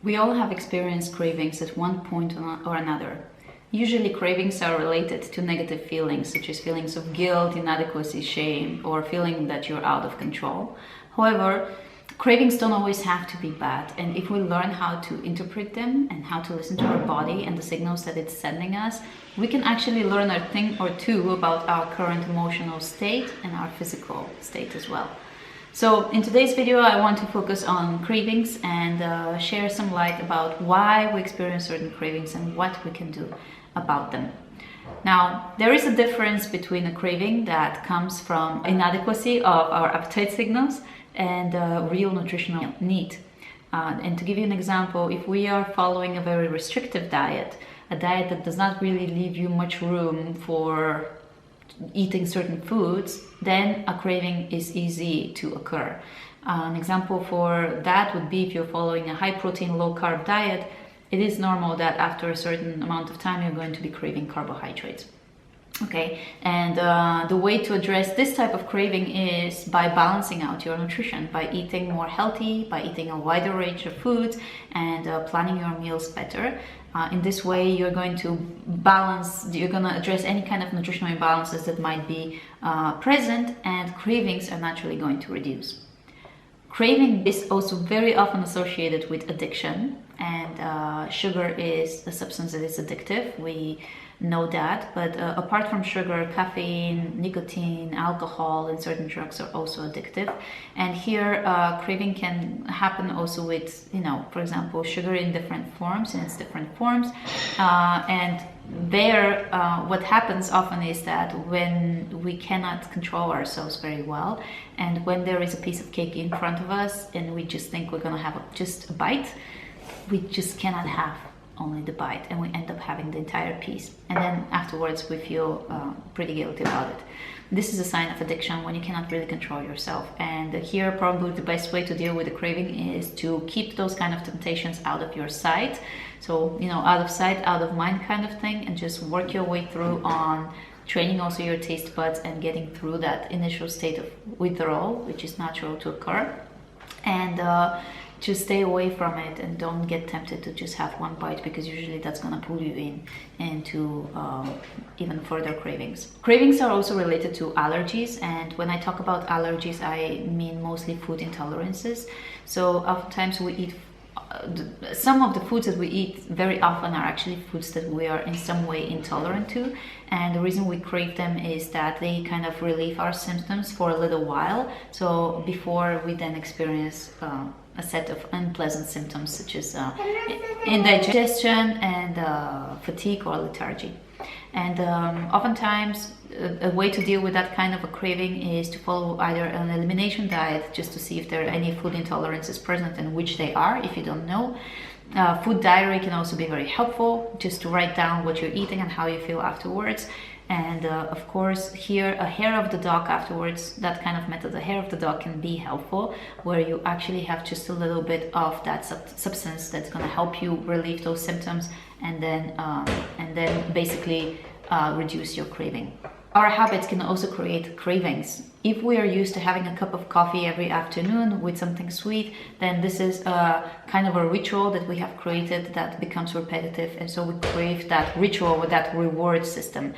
We all have experienced cravings at one point or another. Usually cravings are related to negative feelings, such as feelings of guilt, inadequacy, shame, or feeling that you're out of control. However, cravings don't always have to be bad, and if we learn how to interpret them and how to listen to our body and the signals that it's sending us, we can actually learn a thing or two about our current emotional state and our physical state as well. So in today's video, I want to focus on cravings and share some light about why we experience certain cravings and what we can do about them. Now, there is a difference between a craving that comes from inadequacy of our appetite signals and real nutritional need. And to give you an example, if we are following a very restrictive diet, a diet that does not really leave you much room for eating certain foods, then a craving is easy to occur. An example for that would be if you're following a high protein, low carb diet. It is normal that after a certain amount of time you're going to be craving carbohydrates. Okay, and the way to address this type of craving is by balancing out your nutrition, by eating more healthy, by eating a wider range of foods, and planning your meals better. In this way, you're going to address any kind of nutritional imbalances that might be present, and cravings are naturally going to reduce. Craving is also very often associated with addiction, and sugar is a substance that is addictive. We know that, but apart from sugar, caffeine, nicotine, alcohol, and certain drugs are also addictive. And here, craving can happen also with, for example, sugar in different forms, and there, what happens often is that when we cannot control ourselves very well, and when there is a piece of cake in front of us, and we just think we're gonna have just a bite, we just cannot have only the bite, and we end up having the entire piece, and then afterwards we feel pretty guilty about it. This is a sign of addiction when you cannot really control yourself, and here probably the best way to deal with the craving is to keep those kind of temptations out of your sight. So out of sight, out of mind kind of thing, and just work your way through on training also your taste buds and getting through that initial state of withdrawal, which is natural to occur, and just stay away from it and don't get tempted to just have one bite, because usually that's going to pull you into even further cravings. Cravings are also related to allergies, and when I talk about allergies, I mean mostly food intolerances. So oftentimes we eat some of the foods that we eat very often are actually foods that we are in some way intolerant to, and the reason we crave them is that they kind of relieve our symptoms for a little while, so before we then experience a set of unpleasant symptoms such as indigestion and fatigue or lethargy. And oftentimes a way to deal with that kind of a craving is to follow either an elimination diet, just to see if there are any food intolerances present and which they are, if you don't know. Food diary can also be very helpful, just to write down what you're eating and how you feel afterwards. And of course, here a hair of the dog afterwards, that kind of method, a hair of the dog can be helpful, where you actually have just a little bit of that substance that's going to help you relieve those symptoms, and then basically reduce your craving. Our habits can also create cravings. If we are used to having a cup of coffee every afternoon with something sweet, then this is a kind of a ritual that we have created that becomes repetitive, and so we crave that ritual, with that reward system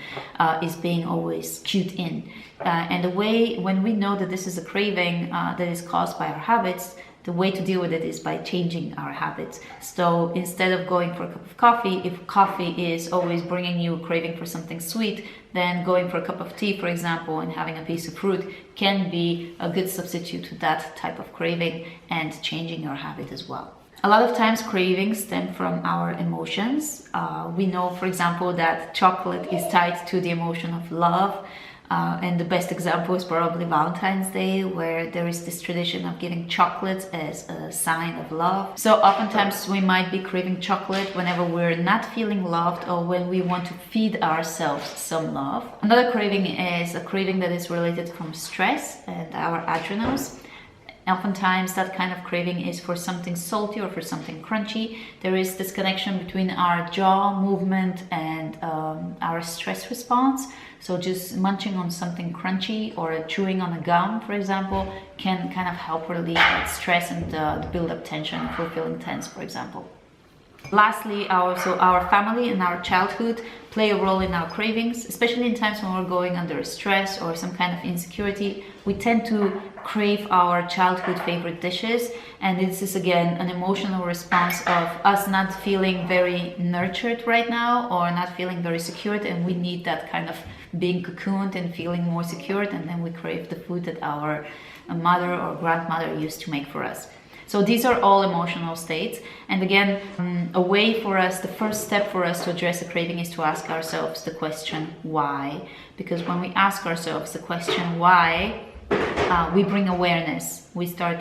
is being always cued in. And the way, when we know that this is a craving that is caused by our habits, the way to deal with it is by changing our habits. So instead of going for a cup of coffee, if coffee is always bringing you a craving for something sweet, then going for a cup of tea, for example, and having a piece of fruit can be a good substitute to that type of craving, and changing your habit as well. A lot of times cravings stem from our emotions. We know, for example, that chocolate is tied to the emotion of love. And the best example is probably Valentine's Day, where there is this tradition of giving chocolates as a sign of love. So oftentimes we might be craving chocolate whenever we're not feeling loved, or when we want to feed ourselves some love. Another craving is a craving that is related from stress and our adrenals. Oftentimes that kind of craving is for something salty or for something crunchy. There is this connection between our jaw movement and our stress response. So just munching on something crunchy or chewing on a gum, for example, can kind of help relieve that stress and the build-up tension if we're feeling tense, for example. Lastly, our family and our childhood play a role in our cravings, especially in times when we're going under stress or some kind of insecurity. We tend to crave our childhood favorite dishes, and this is again an emotional response of us not feeling very nurtured right now or not feeling very secured, and we need that kind of being cocooned and feeling more secured, and then we crave the food that our mother or grandmother used to make for us. So these are all emotional states. And again, a way for us, the first step for us to address a craving is to ask ourselves the question, why? Because when we ask ourselves the question, why, we bring awareness. We start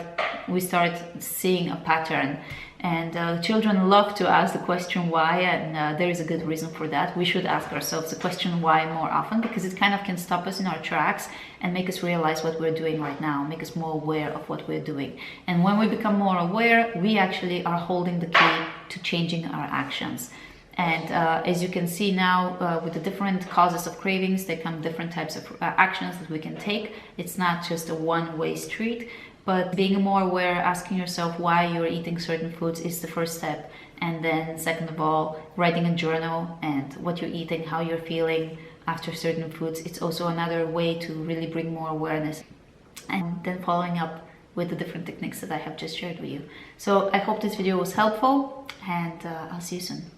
seeing a pattern. And children love to ask the question why, and there is a good reason for that. We should ask ourselves the question why more often, because it kind of can stop us in our tracks and make us realize what we're doing right now, make us more aware of what we're doing. And when we become more aware, we actually are holding the key to changing our actions. And as you can see now, with the different causes of cravings, there come different types of actions that we can take. It's not just a one-way street. But being more aware, asking yourself why you're eating certain foods is the first step. And then second of all, writing a journal and what you're eating, how you're feeling after certain foods. It's also another way to really bring more awareness. And then following up with the different techniques that I have just shared with you. So I hope this video was helpful, and I'll see you soon.